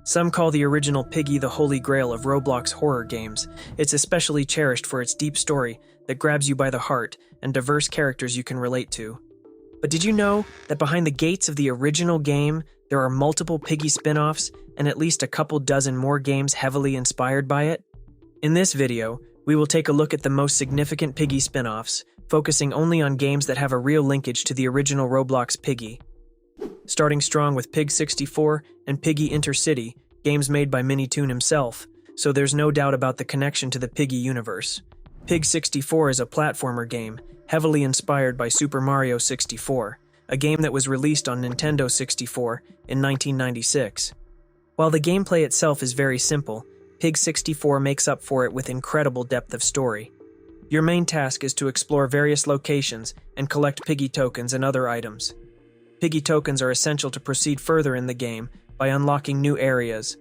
Some call the original Piggy the holy grail of Roblox horror games. It's especially cherished for its deep story that grabs you by the heart and diverse characters you can relate to. But did you know that behind the gates of the original game, there are multiple Piggy spin-offs and at least a couple dozen more games heavily inspired by it? In this video, we will take a look at the most significant Piggy spin-offs, focusing only on games that have a real linkage to the original Roblox Piggy. Starting strong with Pig 64 and Piggy Intercity, games made by Minitoon himself, so there's no doubt about the connection to the Piggy universe. Pig 64 is a platformer game, heavily inspired by Super Mario 64, a game that was released on Nintendo 64 in 1996. While the gameplay itself is very simple, Pig 64 makes up for it with incredible depth of story. Your main task is to explore various locations and collect Piggy tokens and other items. Piggy tokens are essential to proceed further in the game by unlocking new areas.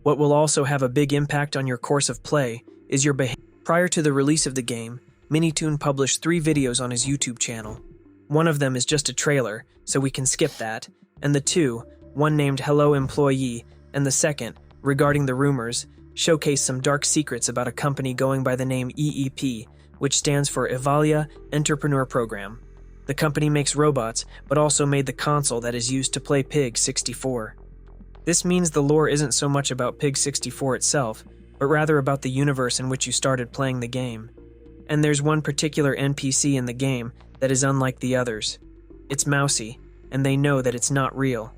What will also have a big impact on your course of play is your behavior. Prior to the release of the game, Minitoon published 3 videos on his YouTube channel. One of them is just a trailer, so we can skip that, and the two, one named Hello Employee, and the second, regarding the rumors, showcase some dark secrets about a company going by the name EEP, which stands for Evalia Entrepreneur Program. The company makes robots, but also made the console that is used to play Pig 64. This means the lore isn't so much about Pig 64 itself, but rather about the universe in which you started playing the game. And there's one particular NPC in the game that is unlike the others. It's Mousy, and they know that it's not real.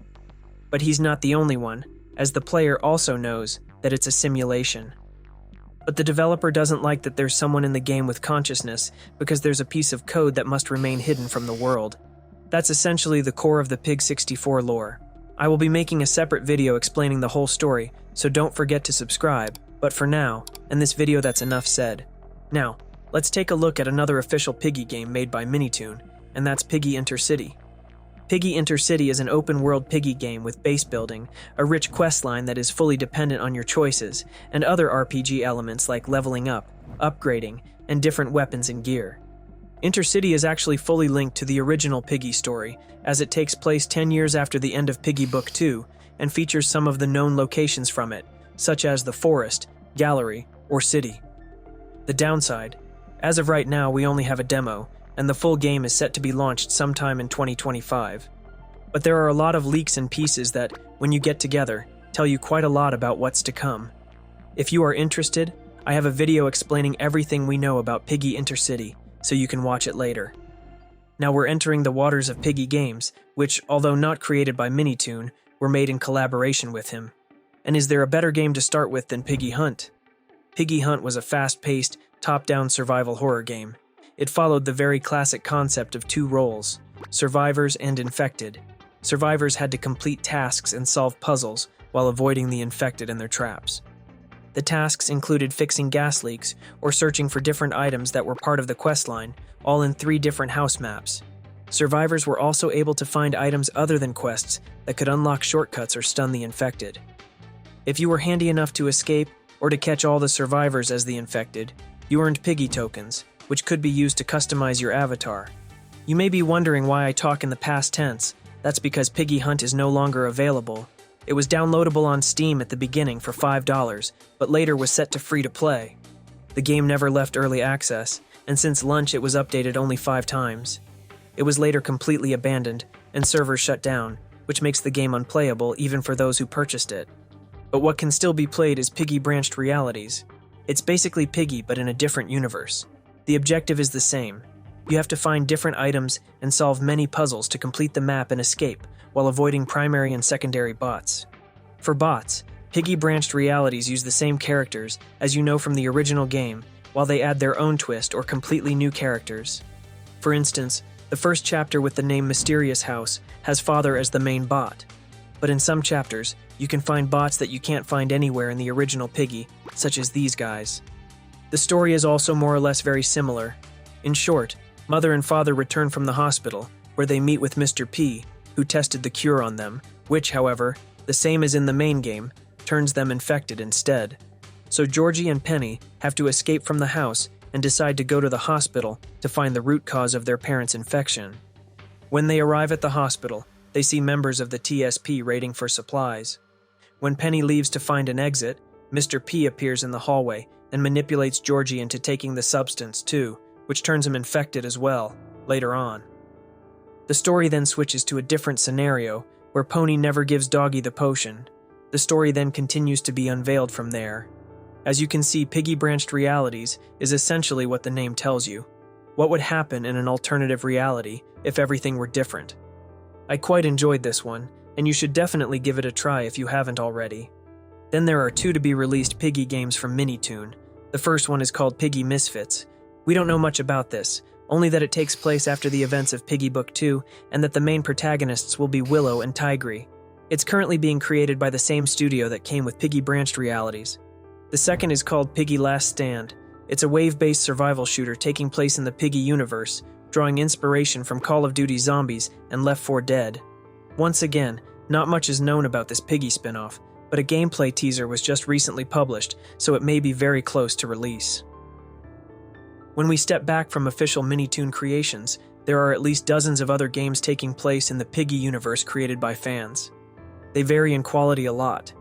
But he's not the only one, as the player also knows that it's a simulation. But the developer doesn't like that there's someone in the game with consciousness because there's a piece of code that must remain hidden from the world. That's essentially the core of the Pig 64 lore. I will be making a separate video explaining the whole story, so don't forget to subscribe. But for now, in this video that's enough said. Now, let's take a look at another official Piggy game made by Minitoon, and that's Piggy Intercity. Piggy Intercity is an open-world Piggy game with base building, a rich questline that is fully dependent on your choices, and other RPG elements like leveling up, upgrading, and different weapons and gear. Intercity is actually fully linked to the original Piggy story, as it takes place 10 years after the end of Piggy Book 2, and features some of the known locations from it, such as the forest, gallery, or city. The downside: as of right now we only have a demo, and the full game is set to be launched sometime in 2025. But there are a lot of leaks and pieces that, when you get together, tell you quite a lot about what's to come. If you are interested, I have a video explaining everything we know about Piggy Intercity, so you can watch it later. Now we're entering the waters of Piggy games, which, although not created by Minitoon, were made in collaboration with him. And is there a better game to start with than Piggy Hunt? Piggy Hunt was a fast-paced, top-down survival horror game. It followed the very classic concept of 2 roles, survivors and infected. Survivors had to complete tasks and solve puzzles while avoiding the infected and their traps. The tasks included fixing gas leaks or searching for different items that were part of the questline, all in 3 different house maps. Survivors were also able to find items other than quests that could unlock shortcuts or stun the infected. If you were handy enough to escape or to catch all the survivors as the infected, you earned Piggy tokens, which could be used to customize your avatar. You may be wondering why I talk in the past tense. That's because Piggy Hunt is no longer available. It was downloadable on Steam at the beginning for $5, but later was set to free to play. The game never left early access, and since launch it was updated only 5 times. It was later completely abandoned, and servers shut down, which makes the game unplayable even for those who purchased it. But what can still be played is Piggy Branched Realities. It's basically Piggy, but in a different universe. The objective is the same. You have to find different items and solve many puzzles to complete the map and escape, while avoiding primary and secondary bots. For bots, Piggy Branched Realities use the same characters as you know from the original game, while they add their own twist or completely new characters. For instance, the first chapter with the name Mysterious House has Father as the main bot. But in some chapters, you can find bots that you can't find anywhere in the original Piggy, such as these guys. The story is also more or less very similar. In short, Mother and Father return from the hospital, where they meet with Mr. P, who tested the cure on them, which, however, the same as in the main game, turns them infected instead. So Georgie and Penny have to escape from the house and decide to go to the hospital to find the root cause of their parents' infection. When they arrive at the hospital, they see members of the TSP raiding for supplies. When Penny leaves to find an exit, Mr. P appears in the hallway and manipulates Georgie into taking the substance too, which turns him infected as well, later on. The story then switches to a different scenario, where Pony never gives Doggy the potion. The story then continues to be unveiled from there. As you can see, Piggy Branched Realities is essentially what the name tells you. What would happen in an alternative reality if everything were different? I quite enjoyed this one, and you should definitely give it a try if you haven't already. Then there are 2 to be released Piggy games from Minitoon. The first one is called Piggy Misfits. We don't know much about this, only that it takes place after the events of Piggy Book 2 and that the main protagonists will be Willow and Tigry. It's currently being created by the same studio that came with Piggy Branched Realities. The second is called Piggy Last Stand. It's a wave-based survival shooter taking place in the Piggy universe, drawing inspiration from Call of Duty Zombies and Left 4 Dead. Once again, not much is known about this Piggy spin-off, but a gameplay teaser was just recently published, so it may be very close to release. When we step back from official Minitoon creations, there are at least dozens of other games taking place in the Piggy universe created by fans. They vary in quality a lot.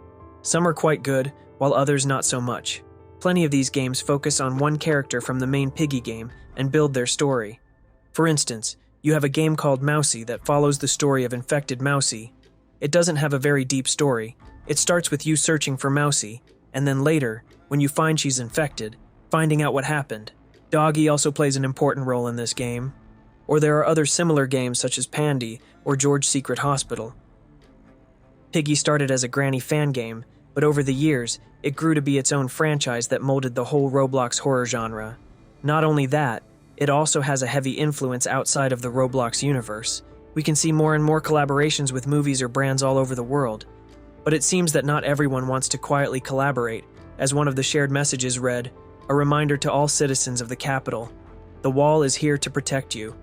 Some are quite good, while others not so much. Plenty of these games focus on one character from the main Piggy game and build their story. For instance, you have a game called Mousy that follows the story of infected Mousy. It doesn't have a very deep story. It starts with you searching for Mousy, and then later, when you find she's infected, finding out what happened. Doggy also plays an important role in this game. Or there are other similar games such as Pandy or George's Secret Hospital. Piggy started as a granny fan game, but over the years, it grew to be its own franchise that molded the whole Roblox horror genre. Not only that, it also has a heavy influence outside of the Roblox universe. We can see more and more collaborations with movies or brands all over the world. But it seems that not everyone wants to quietly collaborate, as one of the shared messages read, "A reminder to all citizens of the capital. The wall is here to protect you.